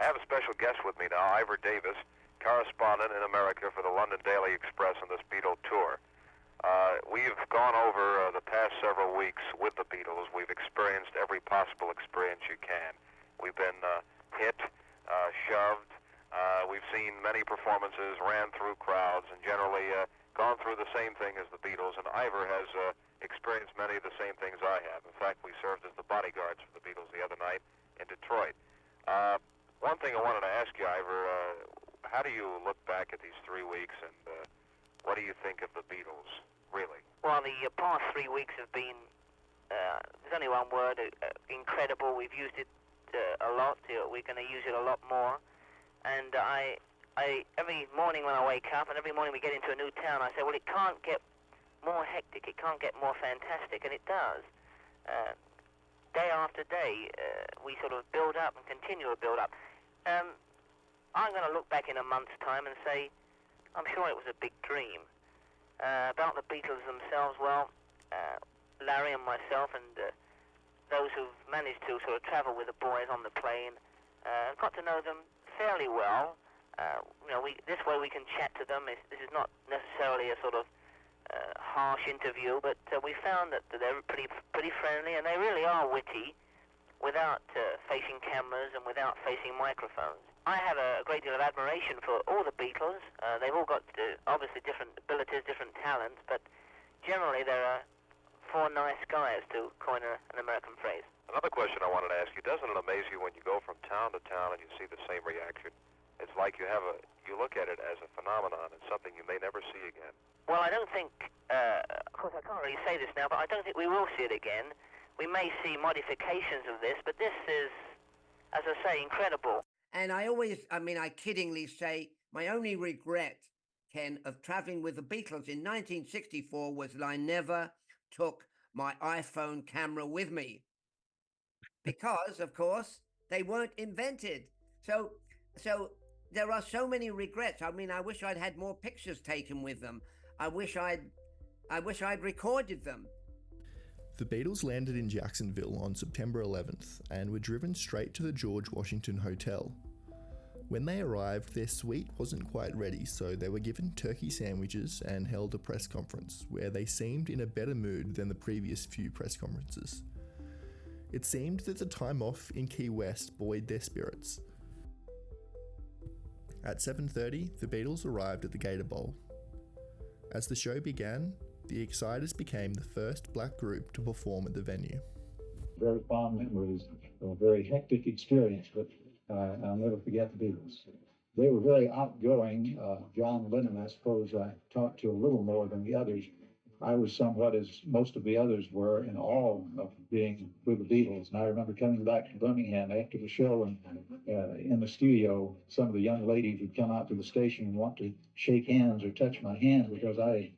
I have a special guest with me now, Ivor Davis, correspondent in America for the London Daily Express on this Beatle tour. We've gone over the past several weeks with the Beatles. We've experienced every possible experience you can. We've been hit, shoved. We've seen many performances, ran through crowds, and generally gone through the same thing as the Beatles. And Ivor has experienced many of the same things I have. In fact, we served as the bodyguards for the Beatles the other night in Detroit. One thing I wanted to ask you, Ivor, how do you look back at these 3 weeks, and what do you think of the Beatles, really? Well, the past 3 weeks have been, there's only one word, incredible. We've used it a lot. We're going to use it a lot more. And I every morning when I wake up, and every morning we get into a new town, I say, well, it can't get more hectic. It can't get more fantastic, and it does. Day after day, we sort of build up and continue to build up. I'm going to look back in a month's time and say, I'm sure it was a big dream. About the Beatles themselves, well, Larry and myself and those who've managed to sort of travel with the boys on the plane, got to know them fairly well. This way we can chat to them. This is not necessarily a sort of harsh interview, but we found that they're pretty friendly, and they really are witty without facing cameras and without facing microphones. I have a great deal of admiration for all the Beatles. They've all got obviously different abilities, different talents, but generally they're four nice guys, to coin an American phrase. Another question I wanted to ask you, doesn't it amaze you when you go from town to town and you see the same reaction? It's like you look at it as a phenomenon and something you may never see again. Well, I don't think, of course I can't really say this now, but I don't think we will see it again. We may see modifications of this, but this is, as I say, incredible. And I kiddingly say, my only regret, Ken, of traveling with the Beatles in 1964 was that I never took my iPhone camera with me. Because, of course, they weren't invented. So there are so many regrets. I mean, I wish I'd had more pictures taken with them. I wish I'd recorded them. The Beatles landed in Jacksonville on September 11th and were driven straight to the George Washington Hotel. When they arrived, their suite wasn't quite ready, so they were given turkey sandwiches and held a press conference where they seemed in a better mood than the previous few press conferences. It seemed that the time off in Key West buoyed their spirits. At 7:30, the Beatles arrived at the Gator Bowl. As the show began, the Exciters became the first black group to perform at the venue. Very fond memories of a very hectic experience, but I'll never forget the Beatles. They were very outgoing. John Lennon, I suppose, I talked to a little more than the others. I was somewhat, as most of the others were, in awe of being with the Beatles. And I remember coming back to Birmingham after the show, and in the studio, some of the young ladies would come out to the station and want to shake hands or touch my hand because I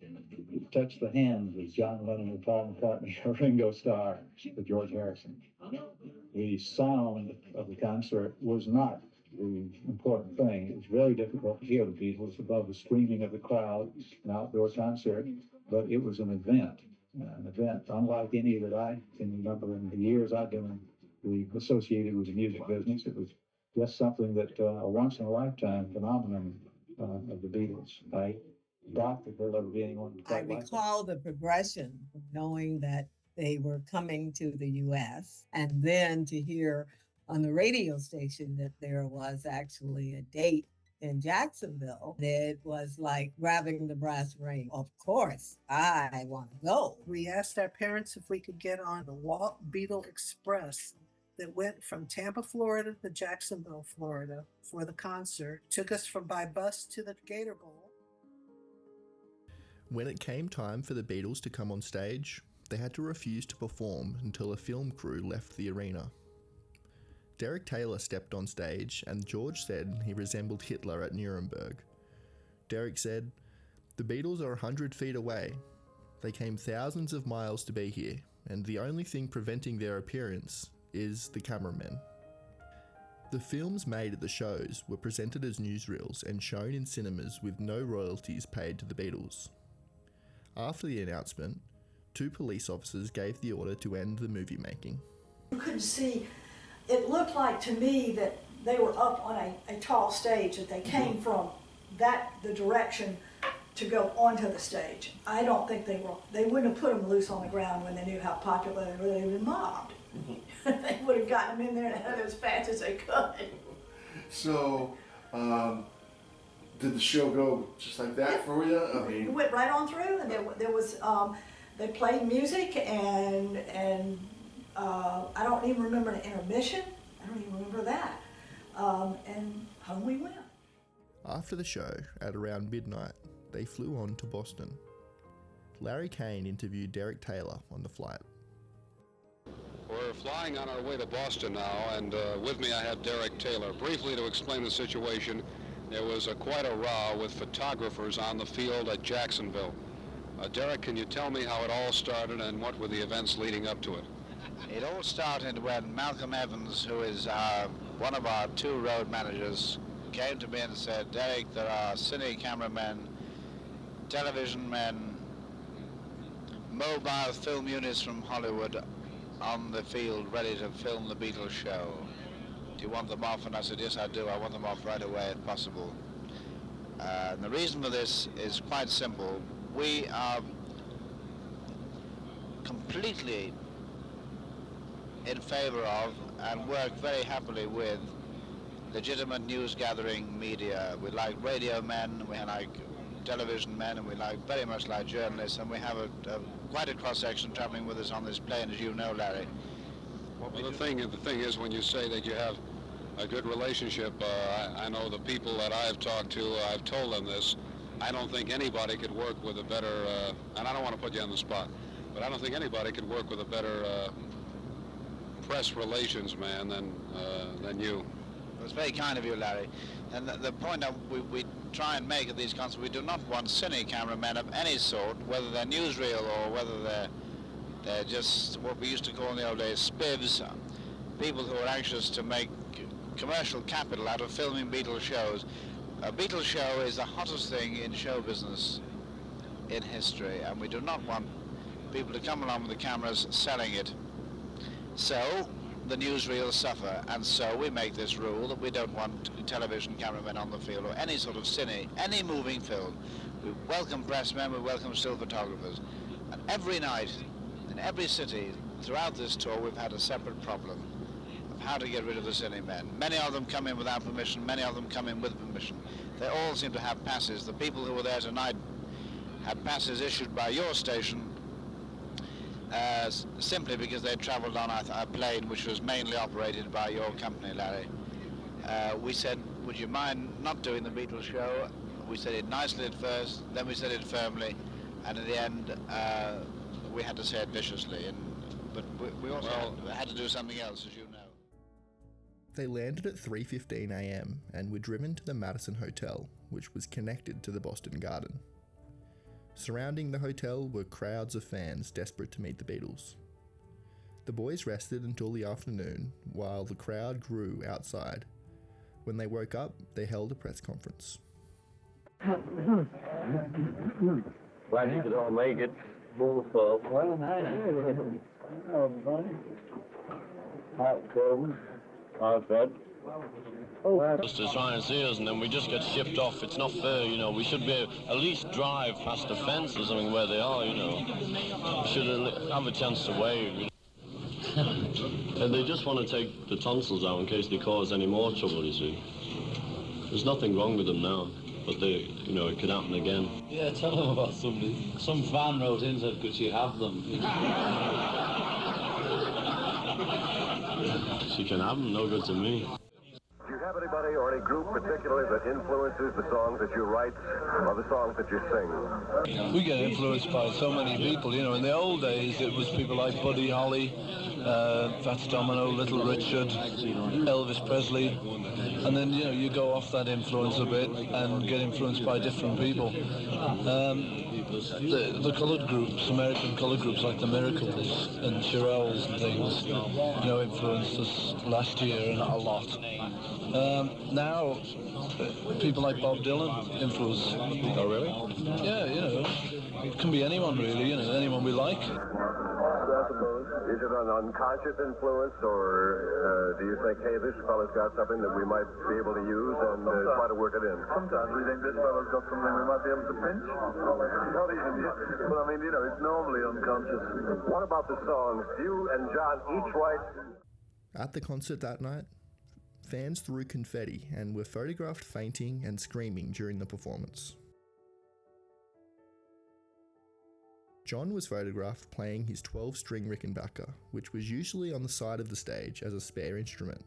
touched the hands of John Lennon and Paul McCartney, or Ringo Starr, or George Harrison. The sound of the concert was not the important thing. It was very difficult to hear the Beatles above the screaming of the crowd, an outdoor concert. But it was an event unlike any that I can remember in the years I've been associated with the music business. It was just something that a once-in-a-lifetime phenomenon of the Beatles. I doubt that there'll ever be anyone quite like that. I recall the progression of knowing that they were coming to the U.S. and then to hear on the radio station that there was actually a date in Jacksonville. It was like grabbing the brass ring. Of course, I want to go. We asked our parents if we could get on the Walt Beatle Express that went from Tampa, Florida to Jacksonville, Florida for the concert. Took us by bus to the Gator Bowl. When it came time for the Beatles to come on stage, they had to refuse to perform until a film crew left the arena. Derek Taylor stepped on stage and George said he resembled Hitler at Nuremberg. Derek said, "The Beatles are 100 feet away. They came thousands of miles to be here, and the only thing preventing their appearance is the cameramen." The films made at the shows were presented as newsreels and shown in cinemas with no royalties paid to the Beatles. After the announcement, 2 police officers gave the order to end the movie making. You couldn't see. It looked like to me that they were up on a tall stage that they came from the direction to go onto the stage. I don't think they wouldn't have put them loose on the ground when they knew how popular they were. They would have mobbed. They would have gotten them in there and had them as fast as they could. So, did the show go just like that for you? I mean, it went right on through, and there was they played music, and I don't even remember an intermission. I don't even remember that. And home we went. After the show, at around midnight, they flew on to Boston. Larry Kane interviewed Derek Taylor on the flight. We're flying on our way to Boston now, and with me I have Derek Taylor. Briefly to explain the situation, there was quite a row with photographers on the field at Jacksonville. Derek, can you tell me how it all started and what were the events leading up to it? It all started when Malcolm Evans, who is one of our two road managers, came to me and said, Derek, there are cine cameramen, television men, mobile film units from Hollywood on the field ready to film the Beatles show. Do you want them off? And I said, yes, I do. I want them off right away if possible. And the reason for this is quite simple. We are completely in favor of and work very happily with legitimate news gathering media. We like radio men, we like television men, and we very much like journalists, and we have quite a cross-section traveling with us on this plane, as you know, Larry. Well, the thing is, when you say that you have a good relationship, I know the people that I've talked to, I've told them this, I don't think anybody could work with a better, and I don't want to put you on the spot, but I don't think anybody could work with a better press relations man than you. It was very kind of you, Larry. And the point that we try and make at these concerts, we do not want cine cameramen of any sort, whether they're newsreel or whether they're just what we used to call in the old days spivs, people who are anxious to make commercial capital out of filming Beatles shows. A Beatles show is the hottest thing in show business in history, and we do not want people to come along with the cameras selling it. So the newsreels suffer, and so we make this rule that we don't want television cameramen on the field or any sort of cine, any moving film. We welcome pressmen, we welcome still photographers. And every night, in every city, throughout this tour, we've had a separate problem of how to get rid of the cine men. Many of them come in without permission, many of them come in with permission. They all seem to have passes. The people who were there tonight had passes issued by your station simply because they travelled on a plane which was mainly operated by your company, Larry. We said, would you mind not doing the Beatles show? We said it nicely at first, then we said it firmly, and in the end we had to say it viciously. But we also had to do something else, as you know. They landed at 3:15 a.m. and were driven to the Madison Hotel, which was connected to the Boston Garden. Surrounding the hotel were crowds of fans desperate to meet the Beatles. The boys rested until the afternoon while the crowd grew outside. When they woke up, they held a press conference. Glad you could all make it. Full. Well, nice. Oh, buddy. How's it? How's it? Just to try and see us, and then we just get shipped off. It's not fair, you know. We should be at least drive past the fence or something where they are, you know. We should have a chance to wave, you know. And they just want to take the tonsils out in case they cause any more trouble, you see. There's nothing wrong with them now, but they, you know, it could happen again. Yeah, tell them about somebody. Some fan wrote in and said, could you have them? She can have them, no good to me. Do you have anybody or any group particularly that influences the songs that you write or the songs that you sing? We get influenced by so many people, you know. In the old days, it was people like Buddy Holly, Fats Domino, Little Richard, Elvis Presley. And then, you know, you go off that influence a bit and get influenced by different people. The coloured groups, American coloured groups like the Miracles and Shirelles and things, you know, influenced us last year and a lot. Now, people like Bob Dylan influence. Oh, really? Yeah, you know, it can be anyone really, you know, anyone we like. I suppose. Is it an unconscious influence, or do you think, hey, this fella's got something that we might be able to use and try to work it in? Sometimes we think this fella's got something we might be able to pinch. Not even yet. But I mean, you know, it's normally unconscious. What about the songs? Do you and John each write? At the concert that night, fans threw confetti and were photographed fainting and screaming during the performance. John was photographed playing his 12-string Rickenbacker, which was usually on the side of the stage as a spare instrument.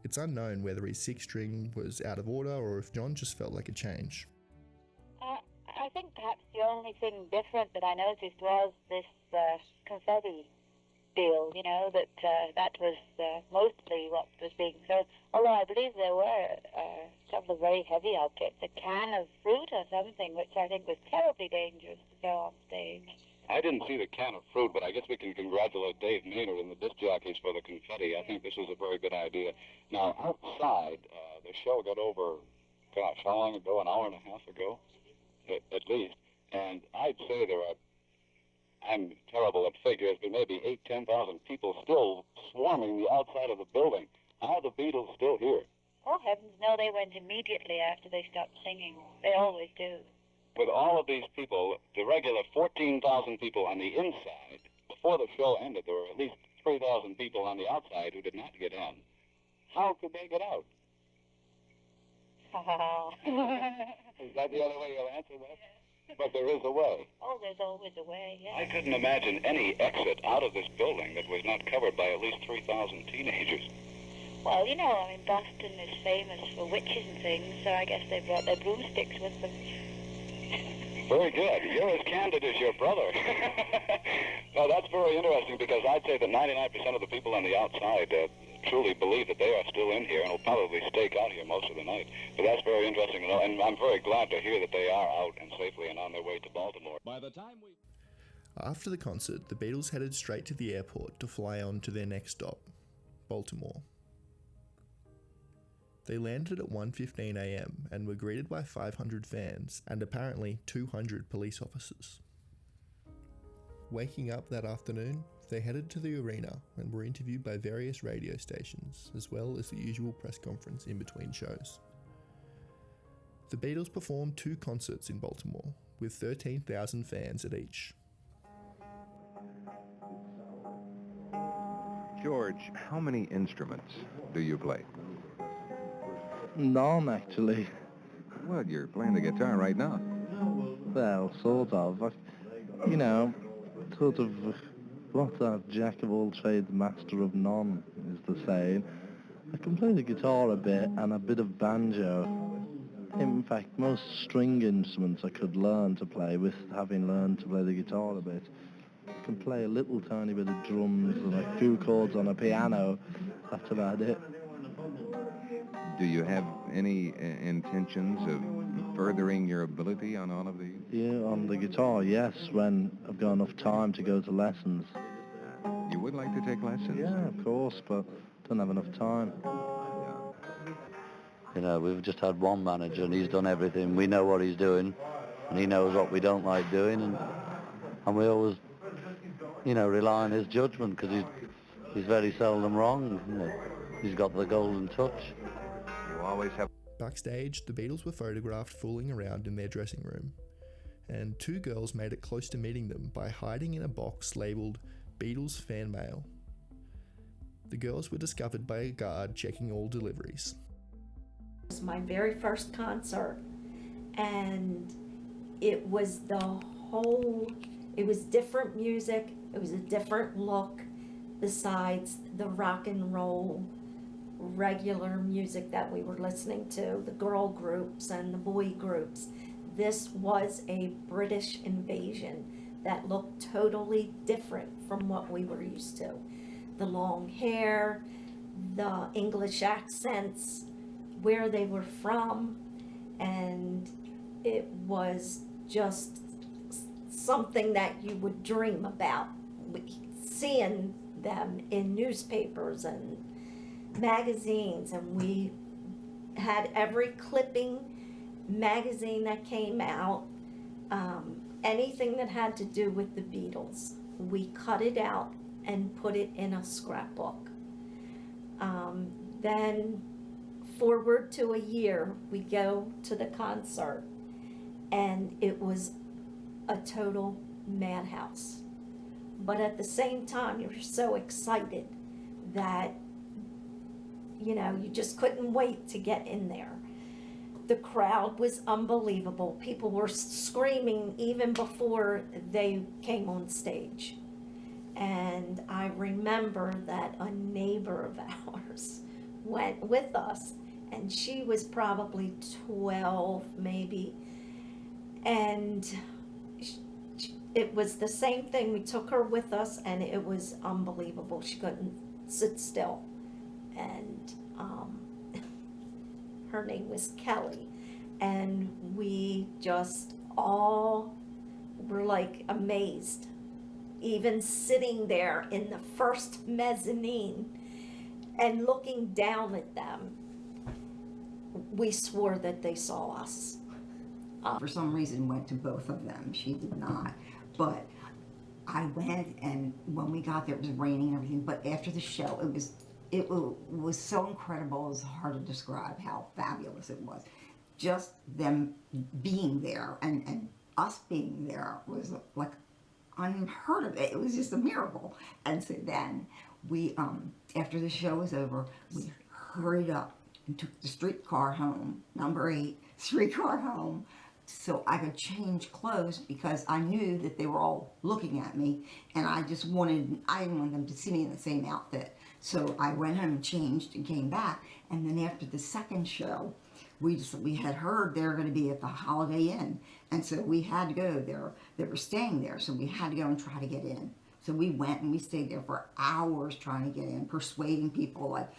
It's unknown whether his 6-string was out of order or if John just felt like a change. I think perhaps the only thing different that I noticed was this confetti deal, you know, that was mostly what was being thrown. Although I believe there were several very heavy objects, a can of fruit or something, which I think was terribly dangerous to go on stage. I didn't see the can of fruit, but I guess we can congratulate Dave Maynard and the disc jockeys for the confetti. I think this was a very good idea. Now, outside, the show got over, gosh, how long ago? An hour and a half ago, at least. And I'd say there are, I'm terrible at figures, but maybe 8,000-10,000 people still swarming the outside of the building. How are the Beatles still here? Oh, heavens, no, they went immediately after they stopped singing. They always do. With all of these people, the regular 14,000 people on the inside, before the show ended, there were at least 3,000 people on the outside who did not get in. How could they get out? Is that the only way you'll answer that? But there is a way. Oh, there's always a way, yeah. I couldn't imagine any exit out of this building that was not covered by at least 3,000 teenagers. Well, you know, I mean, Boston is famous for witches and things, so I guess they brought their broomsticks with them. Very good. You're as candid as your brother. Now, that's very interesting because I'd say that 99% of the people on the outside truly believe that they are still in here and will probably stake out here most of the night. But that's very interesting to know, and I'm very glad to hear that they are out and safely and on their way to Baltimore. By the time we... After the concert, the Beatles headed straight to the airport to fly on to their next stop, Baltimore. They landed at 1:15 a.m. and were greeted by 500 fans and apparently 200 police officers. Waking up that afternoon, they headed to the arena and were interviewed by various radio stations, as well as the usual press conference in between shows. The Beatles performed 2 concerts in Baltimore, with 13,000 fans at each. George, how many instruments do you play? None, actually. Well, you're playing the guitar right now. Well, sort of. You know, sort of, what's that, jack of all trades, master of none, is the saying. I can play the guitar a bit and a bit of banjo. In fact, most string instruments I could learn to play with having learned to play the guitar a bit. I can play a little tiny bit of drums and a few chords on a piano. That's about it. Do you have any intentions of furthering your ability on all of these? Yeah, on the guitar, yes, when I've got enough time to go to lessons. You would like to take lessons? Yeah, of course, but don't have enough time. You know, we've just had one manager and he's done everything. We know what he's doing and he knows what we don't like doing, and we always, you know, rely on his judgment because he's very seldom wrong. You know, he's got the golden touch. Always have. Backstage, the Beatles were photographed fooling around in their dressing room, and 2 girls made it close to meeting them by hiding in a box labelled Beatles Fan Mail. The girls were discovered by a guard checking all deliveries. It was my very first concert, and it was it was different music, it was a different look besides the rock and roll regular music that we were listening to, the girl groups and the boy groups. This was a British invasion that looked totally different from what we were used to. The long hair, the English accents, where they were from, and it was just something that you would dream about, seeing them in newspapers and magazines, and we had every clipping magazine that came out, anything that had to do with the Beatles. We cut it out and put it in a scrapbook. Then forward to a year, we go to the concert, and it was a total madhouse. But at the same time, you're so excited that, you know, you just couldn't wait to get in there. The crowd was unbelievable. People were screaming even before they came on stage. And I remember that a neighbor of ours went with us, and she was probably 12 maybe, and it was the same thing. We took her with us, and it was unbelievable. She couldn't sit still, and her name was Kelly, and we just all were like amazed, even sitting there in the first mezzanine and looking down at them. We swore that they saw us. For some reason went to both of them. She did not. But I went, and when we got there, it was raining and everything. But after the show, it was so incredible. It was hard to describe how fabulous it was. Just them being there and us being there was like unheard of. It was just a miracle. And so then we, after the show was over, we hurried up and took the streetcar home, number 8, streetcar home, so I could change clothes, because I knew that they were all looking at me, and I didn't want them to see me in the same outfit. So I went home and changed and came back, and then after the second show, we had heard they were going to be at the Holiday Inn, and so we had to go there. They were staying there, so we had to go and try to get in. So we went and we stayed there for hours trying to get in, persuading people, like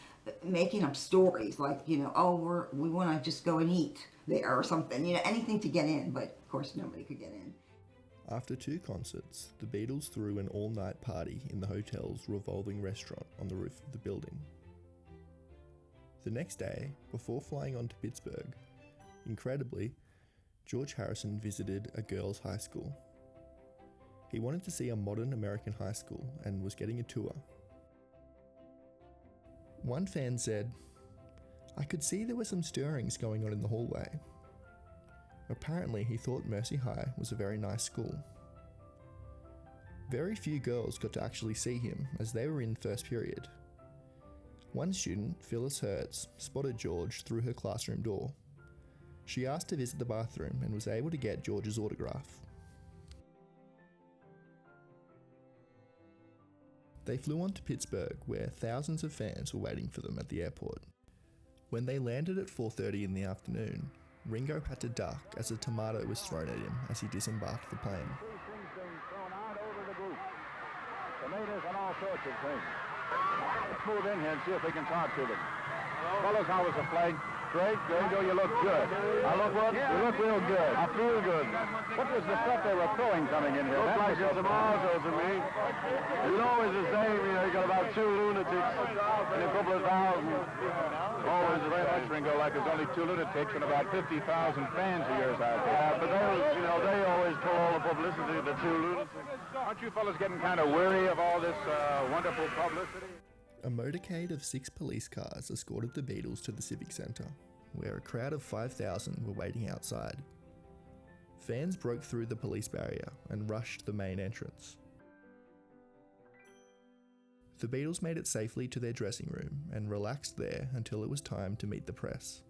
making up stories, like, you know, oh, we want to just go and eat there or something, you know, anything to get in, but of course nobody could get in. After 2 concerts, the Beatles threw an all-night party in the hotel's revolving restaurant on the roof of the building. The next day, before flying on to Pittsburgh, incredibly, George Harrison visited a girls' high school. He wanted to see a modern American high school and was getting a tour. One fan said, "I could see there were some stirrings going on in the hallway." Apparently, he thought Mercy High was a very nice school. Very few girls got to actually see him, as they were in first period. One student, Phyllis Hertz, spotted George through her classroom door. She asked to visit the bathroom and was able to get George's autograph. They flew on to Pittsburgh, where thousands of fans were waiting for them at the airport. When they landed at 4:30 in the afternoon, Ringo had to duck as a tomato was thrown at him as he disembarked the plane. Tomatoes and all sorts of things. Let's move in here and see if we can talk to them. Fellas, how was the flight? Great, Ringo, you look good. I look what? You look real good. I feel good. What was the stuff they were throwing coming in here? Looks like some tomatoes to me. It's always the same, you know, you got about 2 lunatics and a couple of thousand. Always very much, Ringo, like there's only 2 lunatics and about 50,000 fans of yours out there. Yeah, but those, you know, they always pull all the publicity, the 2 lunatics. Aren't you fellas getting kind of weary of all this wonderful publicity? A motorcade of 6 police cars escorted the Beatles to the Civic Centre, where a crowd of 5,000 were waiting outside. Fans broke through the police barrier and rushed the main entrance. The Beatles made it safely to their dressing room and relaxed there until it was time to meet the press.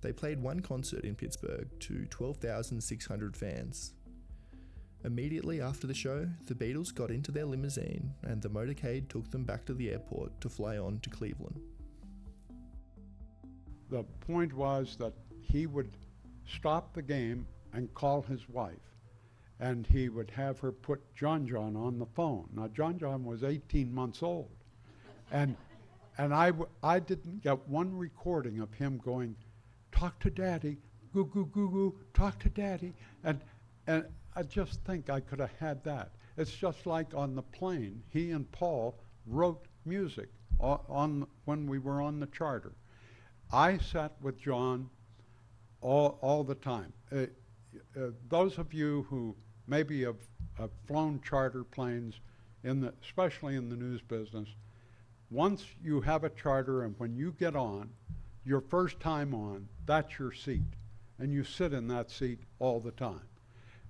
They played one concert in Pittsburgh to 12,600 fans. Immediately after the show, the Beatles got into their limousine and the motorcade took them back to the airport to fly on to Cleveland. The point was that he would stop the game and call his wife and he would have her put John John on the phone. Now, John John was 18 months old, and I didn't get one recording of him going, talk to Daddy, goo goo goo goo, talk to Daddy, and I just think I could have had that. It's just like on the plane, he and Paul wrote music when we were on the charter. I sat with John all the time. Those of you who maybe have flown charter planes, especially in the news business, once you have a charter and when you get on, your first time on, that's your seat. And you sit in that seat all the time.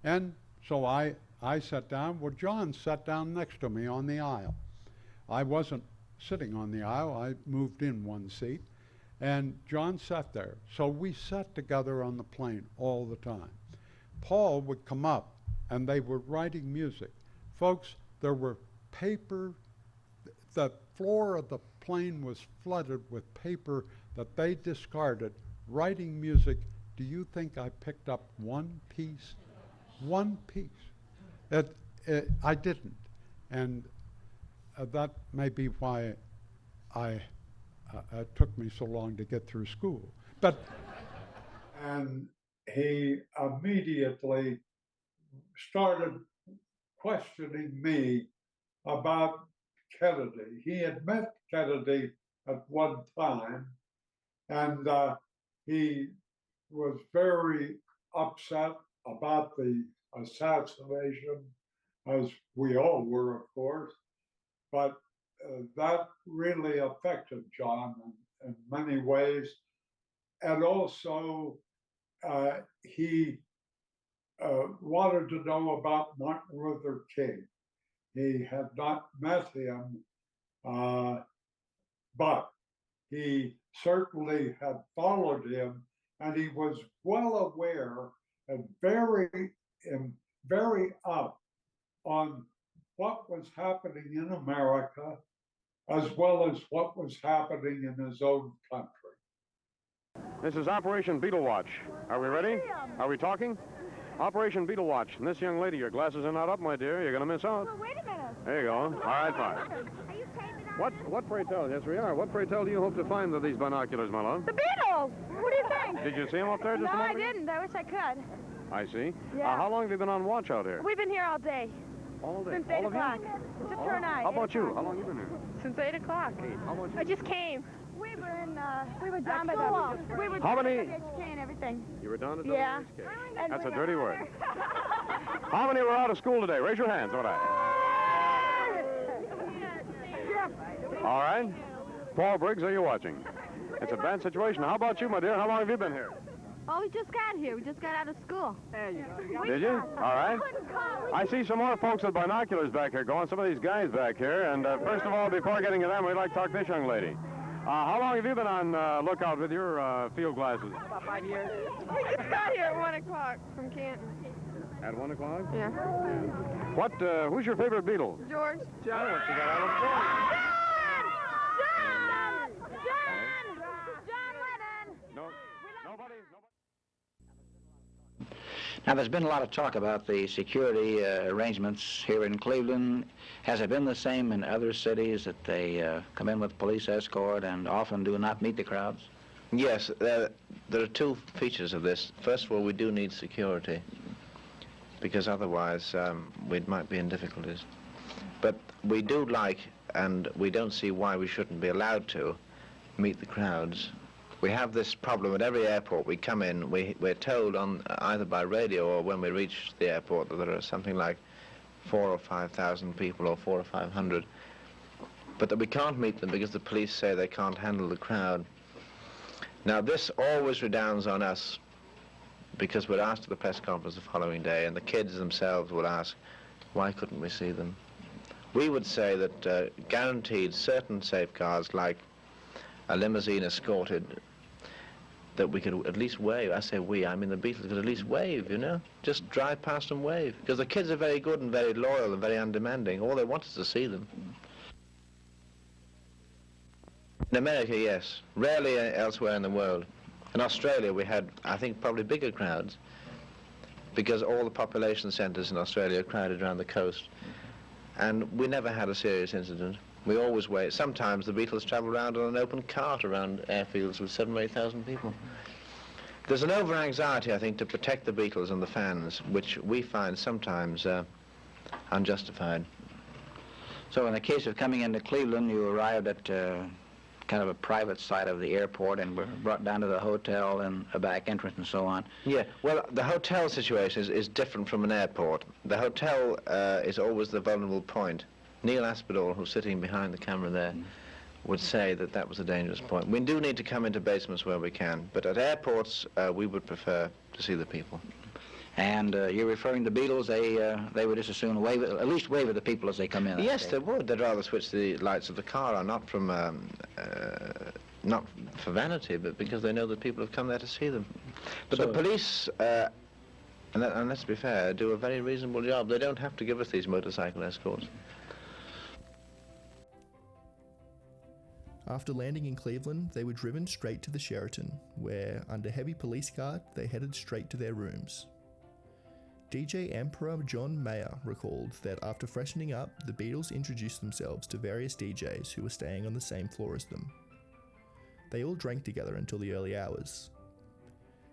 And so I sat down. Well, John sat down next to me on the aisle. I wasn't sitting on the aisle. I moved in one seat. And John sat there. So we sat together on the plane all the time. Paul would come up, and they were writing music. Folks, there were paper. The floor of the plane was flooded with paper that they discarded, writing music. Do you think I picked up one piece? One piece. I didn't. And that may be why it took me so long to get through school. And he immediately started questioning me about Kennedy. He had met Kennedy at one time, and he was very upset about the assassination, as we all were, of course. But that really affected John in many ways. And also, he wanted to know about Martin Luther King. He had not met him, but he certainly had followed him, and he was well aware and very up on what was happening in America, as well as what was happening in his own country. This is Operation Beetle Watch. Are we ready? Are we talking? Operation Beetle Watch. And this young lady, your glasses are not up, my dear. You're going to miss out. Well, wait a minute. There you go. All right, fine. Are you taping on? What pray tell? Yes, we are. What pray tell do you hope to find with these binoculars, my love? The Beatles! What do you think? Did you see them up there just a No, I moment ago? didn't. I wish I could. I see. Yeah. How long have you been on watch out here? We've been here all day. All day? Since All 8 of you? o'clock. Just her and I. How about you? How long have you been here? Since 8 o'clock. How about you? I just came. We were down by the... We were How down many- by the HK and everything. You were down at Yeah. WHK. That's a dirty word. How many were out of school today? Raise your hands. All right. All right. Paul Briggs, are you watching? It's a bad situation. How about you, my dear? How long have you been here? Oh, we just got here. We just got out of school. There you go. Did you? All right. I see some more folks with binoculars back here going, some of these guys back here. And first of all, before getting to them, we'd like to talk to this young lady. How long have you been on lookout with your field glasses? About 5 years. We just got here at 1 o'clock from Canton. At 1 o'clock? Yeah. What, who's your favorite Beatle? George. John. Oh, she got out of George. John Lennon. No, nobody. Now, there's been a lot of talk about the security arrangements here in Cleveland. Has it been the same in other cities that they come in with police escort and often do not meet the crowds? Yes, there are two features of this. First of all, we do need security, because otherwise we might be in difficulties. But we do like, and we don't see why we shouldn't be allowed to, meet the crowds. We have this problem at every airport. We come in, we're told on either by radio or when we reach the airport that there are something like 4,000 or 5,000 people, or 400 or 500, but that we can't meet them because the police say they can't handle the crowd. Now, this always redounds on us, because we're asked at the press conference the following day, and the kids themselves would ask, why couldn't we see them? We would say that guaranteed certain safeguards, like a limousine escorted, that we could at least wave. I say we, I mean the Beatles could at least wave, you know? Just drive past and wave. Because the kids are very good and very loyal and very undemanding. All they want is to see them. In America, yes. Rarely elsewhere in the world. In Australia, we had, I think, probably bigger crowds. because all the population centres in Australia are crowded around the coast. And we never had a serious incident. We always wait. Sometimes the Beatles travel around on an open cart around airfields with 7,000 or 8,000 people. There's an over-anxiety, I think, to protect the Beatles and the fans, which we find sometimes unjustified. So in the case of coming into Cleveland, you arrived at kind of a private side of the airport and were brought down to the hotel and a back entrance and so on. Yeah, well, the hotel situation is different from an airport. The hotel is always the vulnerable point. Neil Aspinall, who's sitting behind the camera there, would say that that was a dangerous point. We do need to come into basements where we can, but at airports, we would prefer to see the people. And you're referring to Beatles, they would just as soon wave, at least wave at the people as they come in. Yes, they would. They'd rather switch the lights of the car on, not from, not for vanity, but because they know that people have come there to see them. But the police, and let's be fair, do a very reasonable job. They don't have to give us these motorcycle escorts. After landing in Cleveland, they were driven straight to the Sheraton, where, under heavy police guard, they headed straight to their rooms. DJ Emperor John Mayer recalled that after freshening up, the Beatles introduced themselves to various DJs who were staying on the same floor as them. They all drank together until the early hours.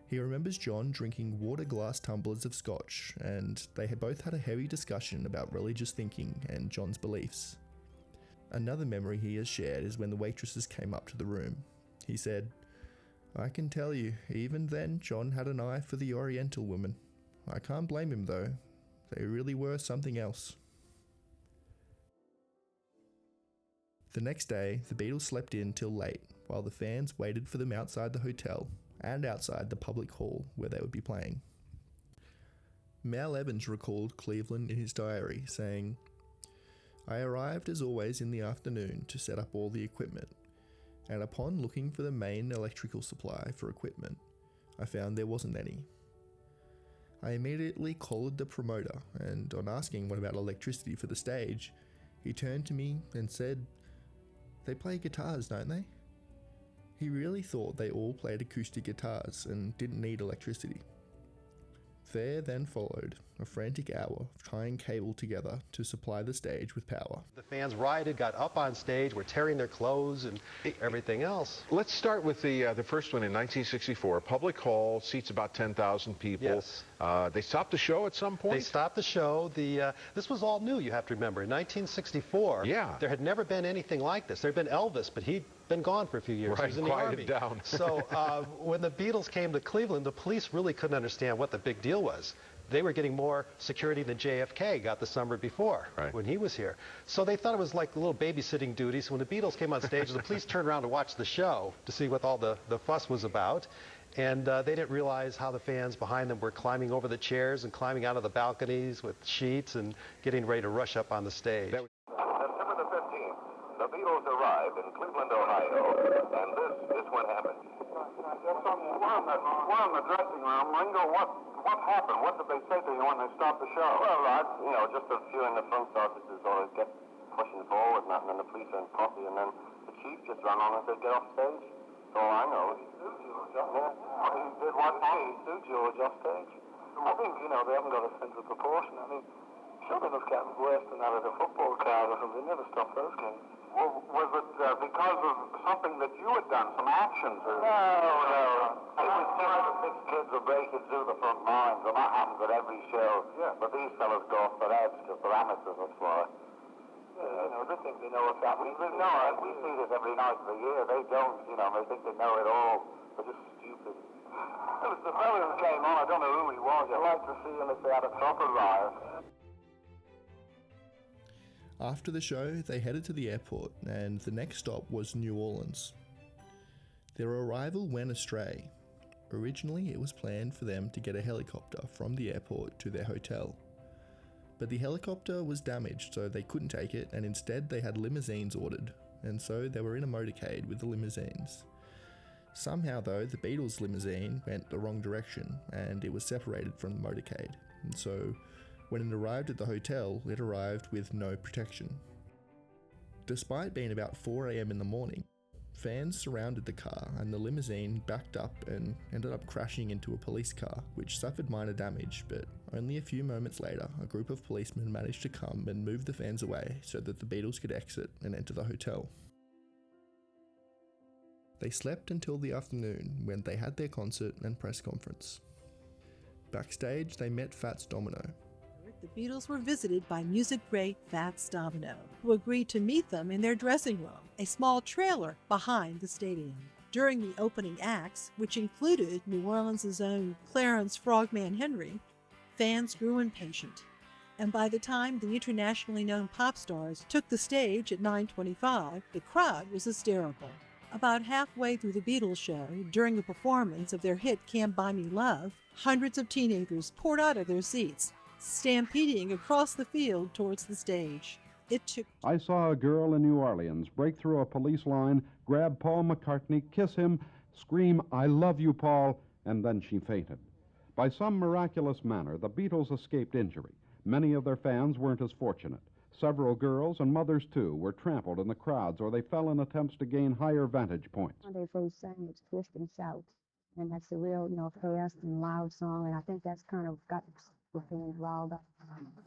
He remembers John drinking water glass tumblers of scotch, and they had both had a heavy discussion about religious thinking and John's beliefs. Another memory he has shared is when the waitresses came up to the room. He said, "I can tell you, even then John had an eye for the Oriental woman. I can't blame him though. They really were something else." The next day, the Beatles slept in till late, while the fans waited for them outside the hotel and outside the public hall where they would be playing. Mal Evans recalled Cleveland in his diary, saying, "I arrived as always in the afternoon to set up all the equipment, and upon looking for the main electrical supply for equipment, I found there wasn't any. I immediately collared the promoter, and on asking what about electricity for the stage, he turned to me and said, 'They play guitars, don't they?' He really thought they all played acoustic guitars and didn't need electricity." There then followed a frantic hour of tying cable together to supply the stage with power. The fans rioted, got up on stage, were tearing their clothes and everything else. Let's start with the first one in 1964. Public hall, seats about 10,000 people. Yes. They stopped the show at some point? They stopped the show. This was all new, you have to remember. In 1964, there had never been anything like this. There had been Elvis, but he'd been gone for a few years. Right, He was in the quieted Army. down. So when the Beatles came to Cleveland, the police really couldn't understand what the big deal was. They were getting more security than JFK got the summer before when he was here. So they thought it was like little babysitting duties. When the Beatles came on stage, the police turned around to watch the show to see what all the fuss was about. And they didn't realize how the fans behind them were climbing over the chairs and climbing out of the balconies with sheets and getting ready to rush up on the stage. September the 15th, the Beatles arrived in Cleveland, Ohio, and this is what happened. We're in the dressing room. Ringo, what happened? What did they say to you when they stopped the show? Well, just a few in the front offices always get pushing forward, and then the police and coffee, and then the chief just ran on and said, "Get off stage." That's all I know. He did what? He sued George off stage. I think, they haven't got a sense of proportion. I mean, shouldn't have gotten worse than that at a football crowd or something. They never stopped those games. Well, was it because of something that you had done, some actions? Or... No. It was just the 6 kids were breaking through the front lines, and that happens at every show. Yeah. But these fellas go off their heads because they're amateurs, that's why. They think they know what's happening. We see this every night of the year. They don't, they think they know it all. They're just stupid. It was the fellow who came on, I don't know who he was. I'd like to see him if they had a proper riot. After the show, they headed to the airport, and the next stop was New Orleans. Their arrival went astray. Originally, it was planned for them to get a helicopter from the airport to their hotel. But the helicopter was damaged, so they couldn't take it, and instead they had limousines ordered, and so they were in a motorcade with the limousines. Somehow though, the Beatles' limousine went the wrong direction, and it was separated from the motorcade, and so when it arrived at the hotel, it arrived with no protection. Despite being about 4 a.m. in the morning, fans surrounded the car and the limousine backed up and ended up crashing into a police car, which suffered minor damage, but Only a few moments later, a group of policemen managed to come and move the fans away so that the Beatles could exit and enter the hotel. They slept until the afternoon when they had their concert and press conference. Backstage, they met Fats Domino. The Beatles were visited by music great Fats Domino, who agreed to meet them in their dressing room, a small trailer behind the stadium. During the opening acts, which included New Orleans' own Clarence Frogman Henry, fans grew impatient, and by the time the internationally known pop stars took the stage at 9:25, the crowd was hysterical. About halfway through the Beatles show, during the performance of their hit Can't Buy Me Love, hundreds of teenagers poured out of their seats, stampeding across the field towards the stage. It took... I saw a girl in New Orleans break through a police line, grab Paul McCartney, kiss him, scream, "I love you, Paul," and then she fainted. By some miraculous manner, the Beatles escaped injury. Many of their fans weren't as fortunate. Several girls, and mothers too, were trampled in the crowds, or they fell in attempts to gain higher vantage points. When they first sang, it's Twist and Shout, and that's a real, fast and loud song, and I think that's kind of got the fans riled up.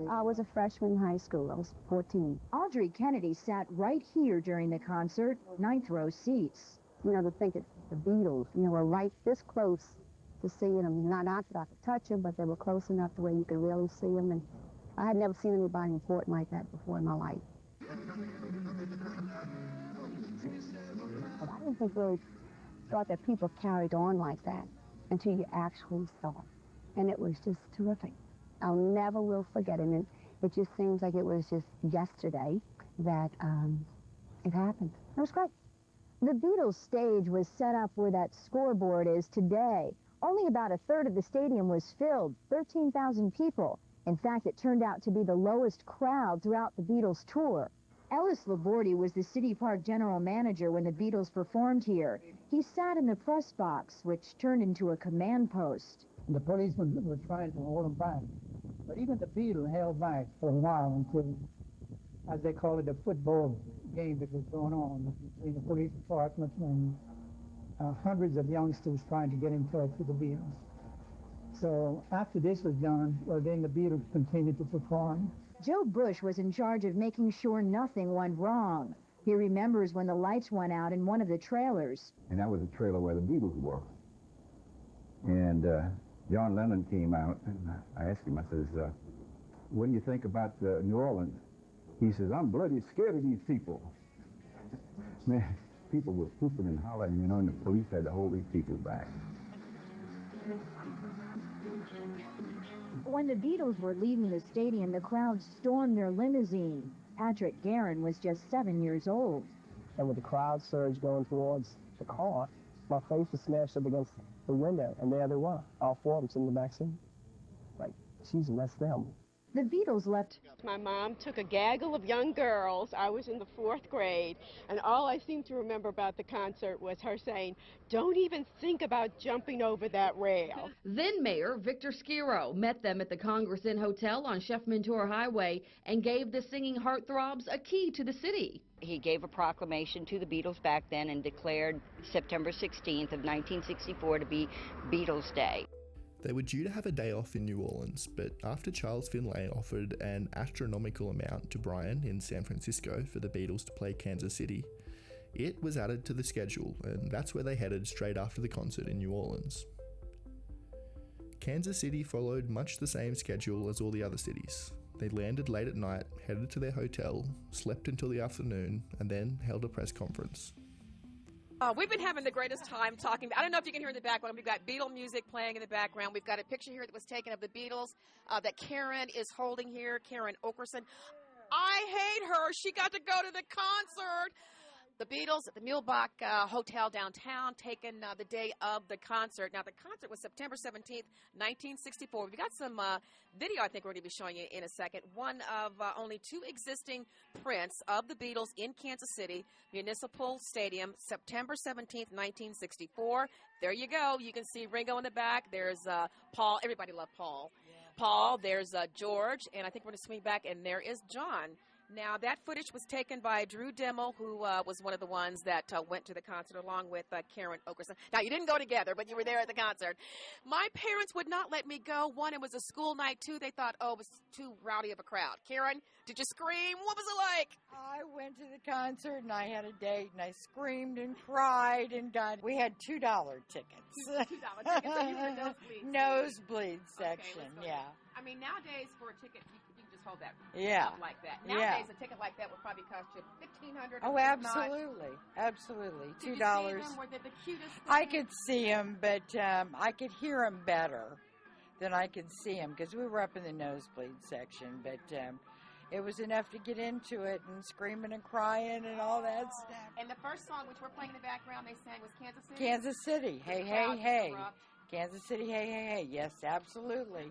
I was a freshman in high school. I was 14. Audrey Kennedy sat right here during the concert, 9th row seats. To think that the Beatles, were right this close to seeing them. Not that I could touch them, but they were close enough to where you could really see them, and I had never seen anybody important like that before in my life. But I didn't really thought that people carried on like that until you actually saw it. And it was just terrific. I'll never will forget it. And it just seems like it was just yesterday that it happened. It was great. The Beatles stage was set up where that scoreboard is today. Only about a third of the stadium was filled, 13,000 people. In fact, it turned out to be the lowest crowd throughout the Beatles tour. Ellis Labordi was the City Park general manager when the Beatles performed here. He sat in the press box, which turned into a command post. The policemen were trying to hold them back. But even the Beatles held back for a while until, as they call it, a football game that was going on between the police department and hundreds of youngsters trying to get in touch with the Beatles. So after this was done, well, then the Beatles continued to perform. Joe Bush was in charge of making sure nothing went wrong. He remembers when the lights went out in one of the trailers. And that was the trailer where the Beatles were. And John Lennon came out, and I asked him, I says, what do you think about New Orleans? He says, I'm bloody scared of these people. Man, people were whooping and hollering, and the police had to hold these people back. When the Beatles were leaving the stadium, the crowd stormed their limousine. Patrick Guerin was just 7 years old. And with the crowd surge going towards the car, my face was smashed up against the window, and there they were, all four of them sitting in the back seat. Like, Jesus, that's them. The Beatles left. My mom took a gaggle of young girls. I was in the 4th grade, and all I seem to remember about the concert was her saying, "Don't even think about jumping over that rail." Then Mayor Victor Skiro met them at the Congress Inn Hotel on Chef Mentor Highway and gave the singing heartthrobs a key to the city. He gave a proclamation to the Beatles back then and declared September 16th of 1964 to be Beatles Day. They were due to have a day off in New Orleans, but after Charles Finlay offered an astronomical amount to Brian in San Francisco for the Beatles to play Kansas City, it was added to the schedule, and that's where they headed straight after the concert in New Orleans. Kansas City followed much the same schedule as all the other cities. They landed late at night, headed to their hotel, slept until the afternoon, and then held a press conference. We've been having the greatest time talking. I don't know if you can hear in the background. We've got Beatle music playing in the background. We've got a picture here that was taken of the Beatles that Karen is holding here, Karen Okerson. I hate her. She got to go to the concert. The Beatles at the Muehlebach Hotel downtown, taken the day of the concert. Now, the concert was September 17th, 1964. We've got some video I think we're going to be showing you in a second. One of only 2 existing prints of the Beatles in Kansas City, Municipal Stadium, September 17th, 1964. There you go. You can see Ringo in the back. There's Paul. Everybody loved Paul. Yeah. Paul, there's George, and I think we're going to swing back, and there is John. Now, that footage was taken by Drew Dimmel, who was one of the ones that went to the concert along with Karen Okerson. Now, you didn't go together, but you were there at the concert. My parents would not let me go. One, it was a school night. Two, they thought, oh, it was too rowdy of a crowd. Karen, did you scream? What was it like? I went to the concert, and I had a date, and I screamed and cried and got... We had $2 tickets. $2 tickets, so you were nosebleed. Nosebleed section, okay, yeah. I mean, nowadays, for a ticket, you can just hold that up like that. Yeah. Nowadays, a ticket like that would probably cost you $1,500. Oh, absolutely. Absolutely. $2. Did you see them? Were they the cutest thing? I could see them, but I could hear them better than I could see them because we were up in the nosebleed section. But it was enough to get into it and screaming and crying and all that stuff. And the first song, which we're playing in the background, they sang was Kansas City? Kansas City. Hey, hey, hey. Kansas City, hey, hey, hey. Yes, absolutely.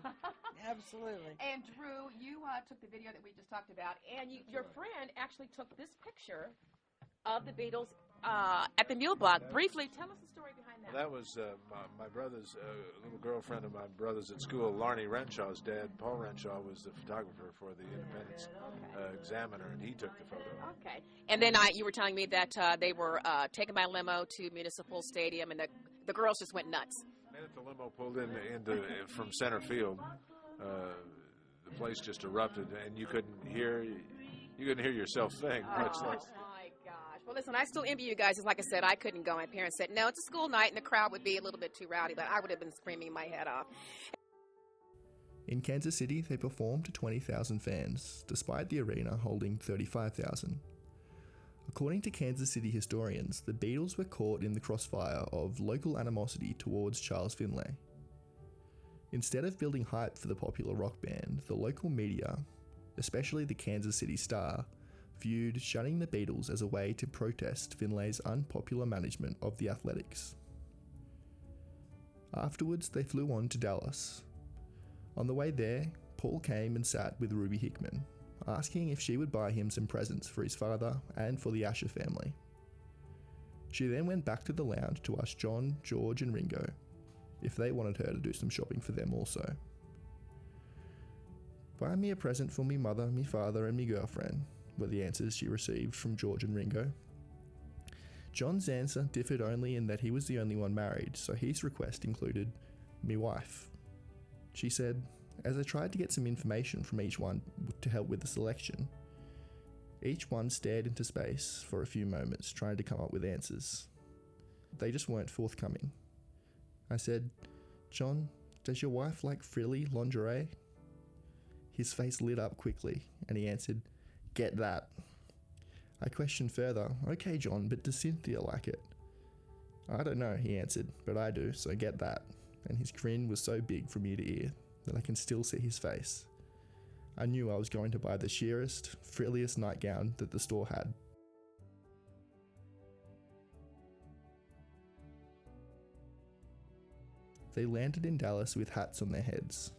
Absolutely. And Drew, you took the video that we just talked about, and your friend actually took this picture of the Beatles at the Mule Block. Briefly, tell us the story behind that. Well, that was my brother's little girlfriend of my brother's at school, Larney Renshaw's dad. Paul Renshaw was the photographer for the Independence Examiner, and he took the photo. Okay. And then you were telling me that they were taken by limo to Municipal Stadium, and the girls just went nuts. The minute the limo pulled into from center field, the place just erupted, and you couldn't hear yourself think. Much less. My gosh! Well, listen, I still envy you guys. Like I said, I couldn't go. My parents said no. It's a school night, and the crowd would be a little bit too rowdy, but I would have been screaming my head off. In Kansas City, they performed to 20,000 fans, despite the arena holding 35,000. According to Kansas City historians, the Beatles were caught in the crossfire of local animosity towards Charles Finlay. Instead of building hype for the popular rock band, the local media, especially the Kansas City Star, viewed shunning the Beatles as a way to protest Finlay's unpopular management of the Athletics. Afterwards, they flew on to Dallas. On the way there, Paul came and sat with Ruby Hickman, asking if she would buy him some presents for his father and for the Asher family. She then went back to the lounge to ask John, George and Ringo if they wanted her to do some shopping for them also. "Buy me a present for me mother, me father and me girlfriend," were the answers she received from George and Ringo. John's answer differed only in that he was the only one married, so his request included me wife. She said, as I tried to get some information from each one to help with the selection, each one stared into space for a few moments trying to come up with answers. They just weren't forthcoming. I said, "John, does your wife like frilly lingerie?" His face lit up quickly and he answered, "Get that." I questioned further, "Okay, John, but does Cynthia like it?" "I don't know," he answered, "but I do, so get that." And his grin was so big from ear to ear that I can still see his face. I knew I was going to buy the sheerest, frilliest nightgown that the store had. They landed in Dallas with hats on their heads.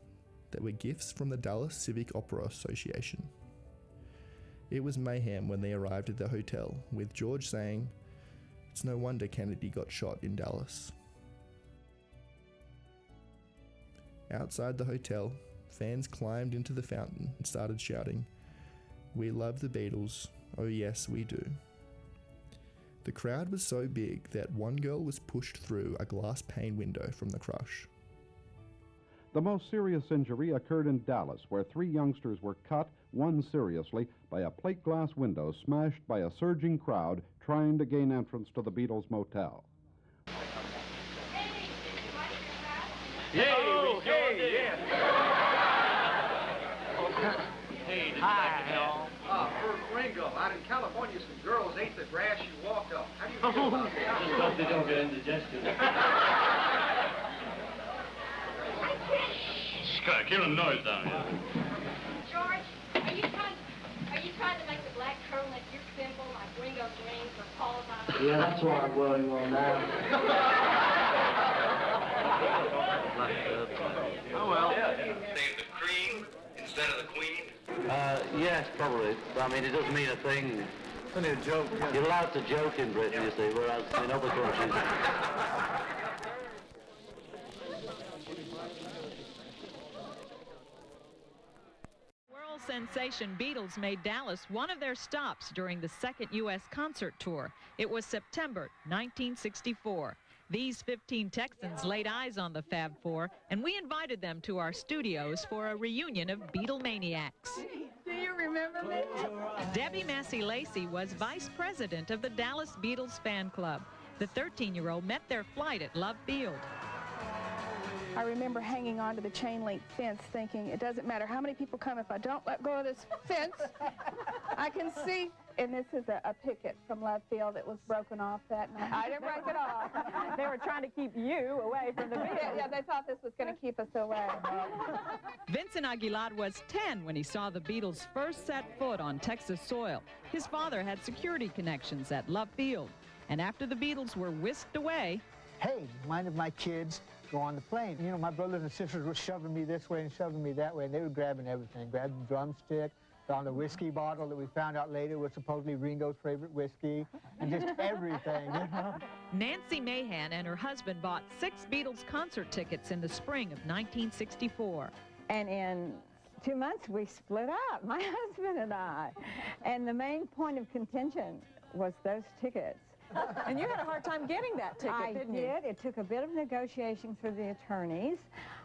They were gifts from the Dallas Civic Opera Association. It was mayhem when they arrived at the hotel, with George saying, "It's no wonder Kennedy got shot in Dallas." Outside the hotel, fans climbed into the fountain and started shouting, "We love the Beatles, oh yes we do." The crowd was so big that one girl was pushed through a glass pane window from the crush. The most serious injury occurred in Dallas, where 3 youngsters were cut, one seriously, by a plate glass window smashed by a surging crowd trying to gain entrance to the Beatles motel. Oh, hey, yeah. Hi, y'all. For Ringo, out in California, some girls ate the grass you walked on. How do you feel about that? Just hope they don't get indigestion. Scott, killing noise down here. George, are you trying to make the black turtleneck your symbol like Ringo's ring for Paul's eye? Yeah, that's what I'm wearing on now. Oh, well. Save the cream instead of the queen? Yes, probably. But, I mean, it doesn't mean a thing. It's only a joke. Yeah. You're allowed to joke in Britain, you see, whereas in other countries... World sensation Beatles made Dallas one of their stops during the second U.S. concert tour. It was September 1964. These 15 Texans laid eyes on the Fab Four, and we invited them to our studios for a reunion of Beatlemaniacs. Do you remember me? Debbie Massey Lacey was vice president of the Dallas Beatles fan club. The 13-year-old met their flight at Love Field. I remember hanging onto the chain link fence thinking, it doesn't matter how many people come, if I don't let go of this fence, I can see. And this is a picket from Love Field that was broken off that night. I didn't break it off. They were trying to keep you away from the Beatles. Yeah, they thought this was going to keep us away. Vincent Aguilar was 10 when he saw the Beatles first set foot on Texas soil. His father had security connections at Love Field. And after the Beatles were whisked away, hey, mind if my kids go on the plane? You know, my brothers and sisters were shoving me this way and shoving me that way, and they were grabbing everything, grabbing the drumstick, found the whiskey bottle that we found out later was supposedly Ringo's favorite whiskey, and just everything, you know? Nancy Mahan and her husband bought 6 Beatles concert tickets in the spring of 1964. And in 2 months, we split up, my husband and I. And the main point of contention was those tickets. And you had a hard time getting that ticket, didn't you? I did. It took a bit of negotiation through the attorneys.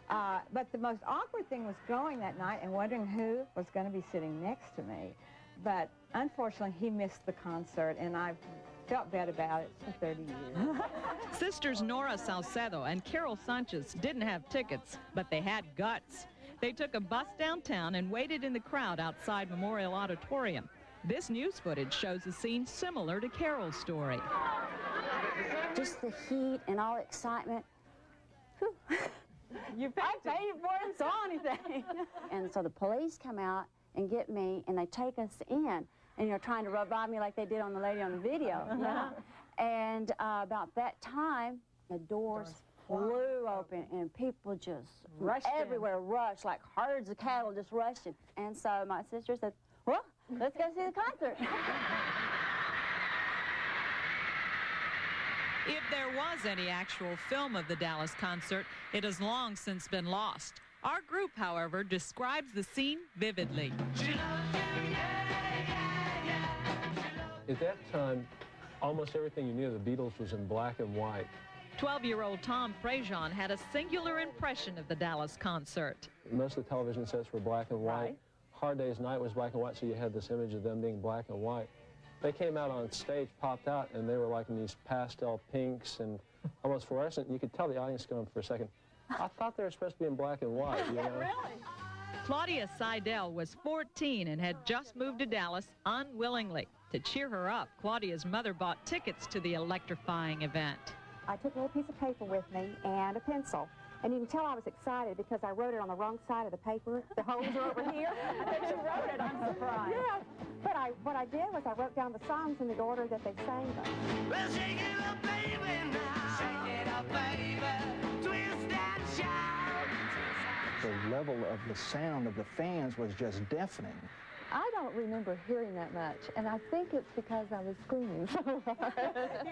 But the most awkward thing was going that night and wondering who was going to be sitting next to me. But unfortunately, he missed the concert, and I've felt bad about it for 30 years. Sisters Nora Salcedo and Carol Sanchez didn't have tickets, but they had guts. They took a bus downtown and waited in the crowd outside Memorial Auditorium. This news footage shows a scene similar to Carol's story. Just the heat and all the excitement. I paid for it and saw anything. And so the police come out and get me, and they take us in, and, you know, trying to revive me like they did on the lady on the video. You know? And about that time, the doors flew open, and people just rushed everywhere, rushed, like herds of cattle just rushing. And so my sister said, well, let's go see the concert. If there was any actual film of the Dallas concert, it has long since been lost. Our group, however, describes the scene vividly. At that time, almost everything you knew of the Beatles was in black and white. 12-year-old Tom Frazion had a singular impression of the Dallas concert. Most of the television sets were black and white. Right. Hard Day's Night was black and white, so you had this image of them being black and white. They came out on stage, popped out, and they were like in these pastel pinks and almost fluorescent. You could tell the audience going for a second, I thought they were supposed to be in black and white, you know? Really? Claudia Seidel was 14 and had just moved to Dallas unwillingly. To cheer her up, Claudia's mother bought tickets to the electrifying event. I took a little piece of paper with me and a pencil. And you can tell I was excited because I wrote it on the wrong side of the paper. The holes are over here. I bet you wrote it. I'm surprised. Yeah. But what I did was I wrote down the songs in the order that they sang them. Well, shake it up, baby, now. Shake it up, baby. Twist and shout. The level of the sound of the fans was just deafening. I don't remember hearing that much, and I think it's because I was screaming so hard.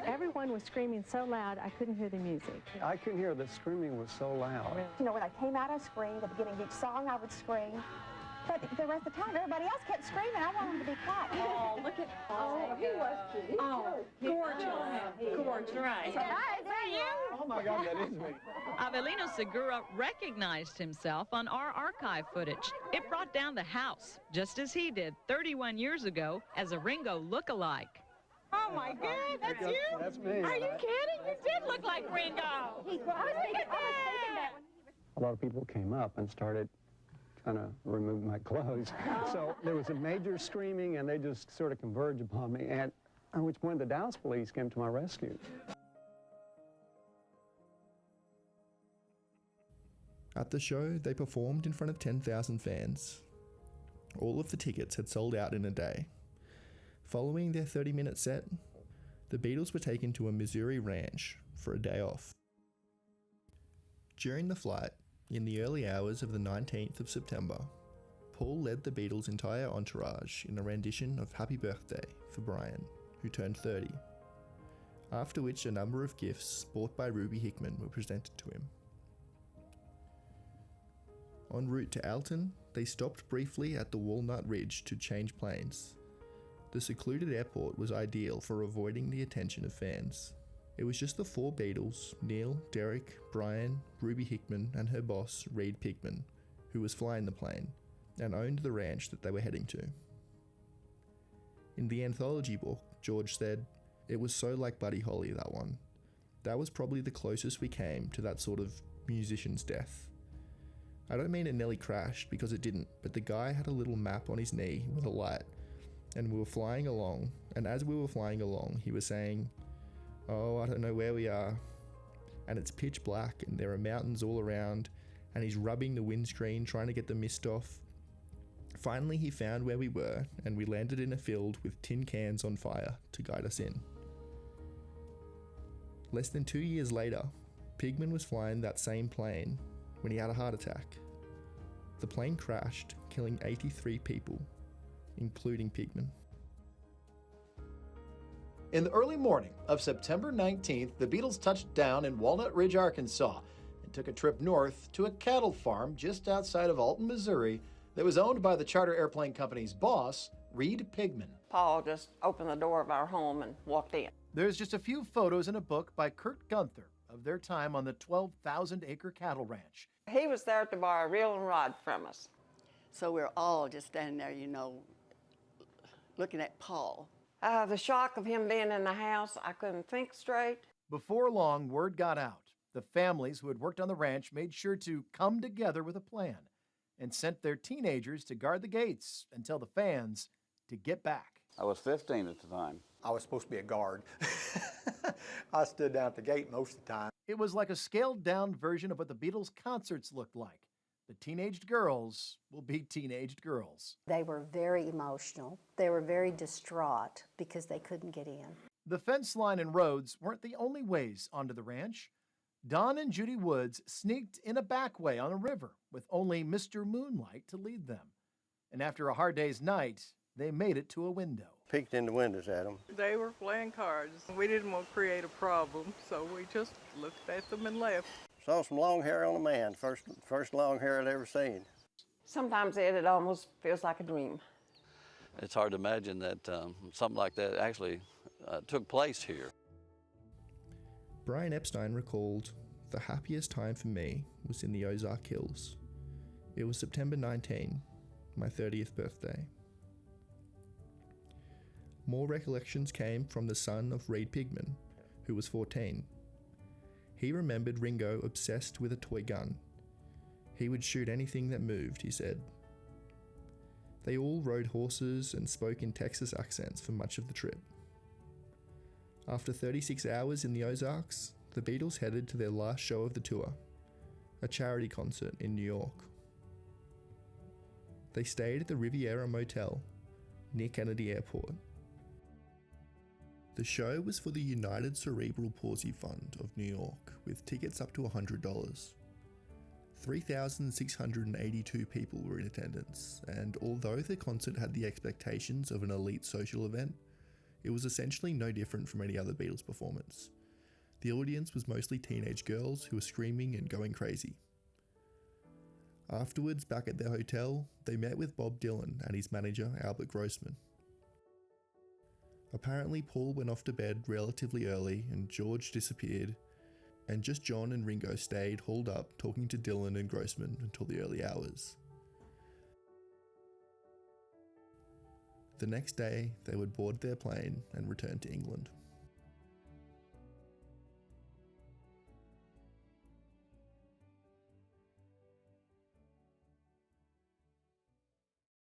Everyone was screaming so loud, I couldn't hear the music. I couldn't hear the screaming was so loud. You know, when I came out, I screamed. At the beginning of each song, I would scream. But the rest of the time, everybody else kept screaming. I wanted them to be quiet. Oh, look at... Oh, he was cute. Oh, gorgeous. Gorgeous. Right. Is that you? Oh, my God, that is me. Avelino Segura recognized himself on our archive footage. It brought down the house, just as he did 31 years ago as a Ringo look-alike. Oh, my God, that's you? That's me. Are you kidding? You did look like Ringo. I was thinking that. A lot of people came up and started trying to remove my clothes. So there was a major screaming, and they just sort of converged upon me, and at which point the Dallas police came to my rescue. At the show, they performed in front of 10,000 fans. All of the tickets had sold out in a day. Following their 30-minute set, the Beatles were taken to a Missouri ranch for a day off. During the flight, in the early hours of the 19th of September, Paul led the Beatles' entire entourage in a rendition of Happy Birthday for Brian, who turned 30, after which a number of gifts bought by Ruby Hickman were presented to him. En route to Alton, They stopped briefly at the Walnut Ridge to change planes. The secluded airport was ideal for avoiding the attention of fans. It was just the four Beatles, Neil, Derek, Brian, Ruby Hickman, and her boss, Reed Pigman, who was flying the plane, and owned the ranch that they were heading to. In the anthology book, George said, "It was so like Buddy Holly, that one. That was probably the closest we came to that sort of musician's death. I don't mean it nearly crashed, because it didn't, but the guy had a little map on his knee with a light, and we were flying along, and as we were flying along, he was saying, 'Oh, I don't know where we are,' and it's pitch black, and there are mountains all around, and he's rubbing the windscreen trying to get the mist off. Finally, he found where we were, and we landed in a field with tin cans on fire to guide us in." Less than 2 years later, Pigman was flying that same plane when he had a heart attack. The plane crashed, killing 83 people, including Pigman. In the early morning of September 19th, the Beatles touched down in Walnut Ridge, Arkansas, and took a trip north to a cattle farm just outside of Alton, Missouri, that was owned by the charter airplane company's boss, Reed Pigman. Paul just opened the door of our home and walked in. There's just a few photos in a book by Kurt Gunther of their time on the 12,000-acre cattle ranch. He was there to borrow a reel and rod from us. So we're all just standing there, looking at Paul. The shock of him being in the house, I couldn't think straight. Before long, word got out. The families who had worked on the ranch made sure to come together with a plan and sent their teenagers to guard the gates and tell the fans to get back. I was 15 at the time. I was supposed to be a guard. I stood down at the gate most of the time. It was like a scaled-down version of what the Beatles' concerts looked like. The teenaged girls will be teenaged girls. They were very emotional. They were very distraught because they couldn't get in. The fence line and roads weren't the only ways onto the ranch. Don and Judy Woods sneaked in a back way on a river with only Mr. Moonlight to lead them. And after a hard day's night, they made it to a window. Peeked in the windows at them. They were playing cards. We didn't want to create a problem, so we just looked at them and left. Saw some long hair on a man, first long hair I'd ever seen. Sometimes, Ed, it almost feels like a dream. It's hard to imagine that something like that actually took place here. Brian Epstein recalled, "The happiest time for me was in the Ozark Hills. It was September 19, my 30th birthday." More recollections came from the son of Reed Pigman, who was 14. He remembered Ringo obsessed with a toy gun. He would shoot anything that moved, he said. They all rode horses and spoke in Texas accents for much of the trip. After 36 hours in the Ozarks, the Beatles headed to their last show of the tour, a charity concert in New York. They stayed at the Riviera Motel near Kennedy Airport. The show was for the United Cerebral Palsy Fund of New York, with tickets up to $100. 3,682 people were in attendance, and although the concert had the expectations of an elite social event, it was essentially no different from any other Beatles performance. The audience was mostly teenage girls who were screaming and going crazy. Afterwards, back at their hotel, they met with Bob Dylan and his manager, Albert Grossman. Apparently, Paul went off to bed relatively early and George disappeared, and just John and Ringo stayed holed up talking to Dylan and Grossman until the early hours. The next day, they would board their plane and return to England.